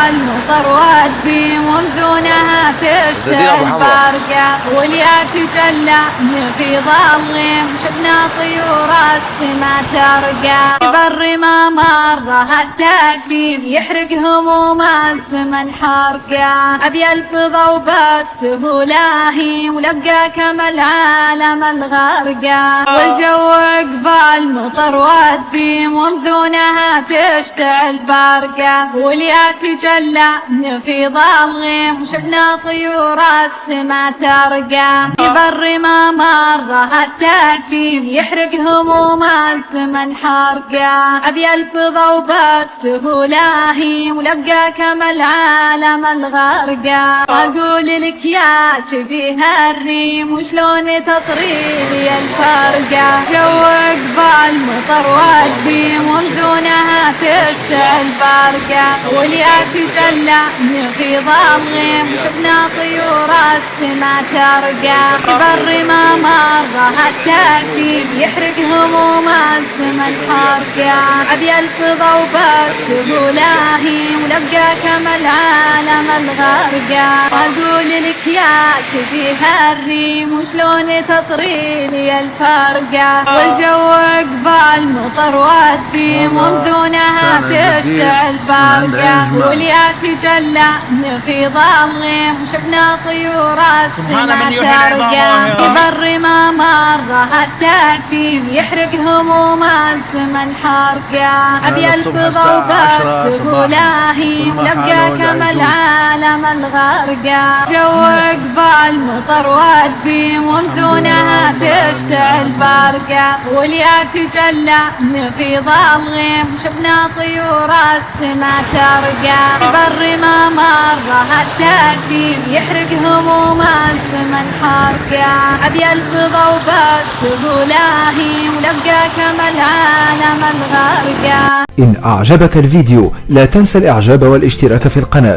المطر والدي ومزونها تشتعل برقة، واليا تجلى في ظلم شفنا طيور السما ترقى. بر ما مره التعتيب يحرق هموم الزمن حرقة، ابي الفضا وبالسهولة هي ولقى كما العالم الغرقة. والجو عقب المطر والدي ومزونها تشتعل برقة، واليا تجلى في ظلم شفنا طيور السما ترقى. بر ما مره التعتيب يحرق هموم الزمن حرقة، ابي الفضا وبالسهولة هي ولقى كما العالم الغرقة. اقول لك يا شبيه الريم وشلون تطريلي الفرقة، جو عقب المطر والدي ومزونها تشتعل برقة، واليا تجلى في ظلم شفنا طيور السما ترقى. بر ما مره التعتيب يحرق هموم الزمن حرقة، ابي الفضا وبالسهولة هي ولقى كما العالم الغرقة. اقول لك يا شبيه الريم وشلون تطريلي الفرقة، والجو عقب المطر والدي ومزونها تشتعل برقة، واليا تجلى في ظلم شفنا طيور السما ترقى. بر ما مره التعتيب يحرق هموم الزمن حرقة، ابي الفضا وبالسهولة هي ولقى كما العالم الغرقة. جو عقب المطر والدي ومزونها تشتعل برقة، واليا تجلى في ظلم شفنا طيور السما ترقى. بر ما مره التعتيب يحرق هموم الزمن حرقة، ابي الفضا وبالسهولة هي ولقى كما العالم الغرقة. إن أعجبك الفيديو لا تنسى الإعجاب والاشتراك في القناة.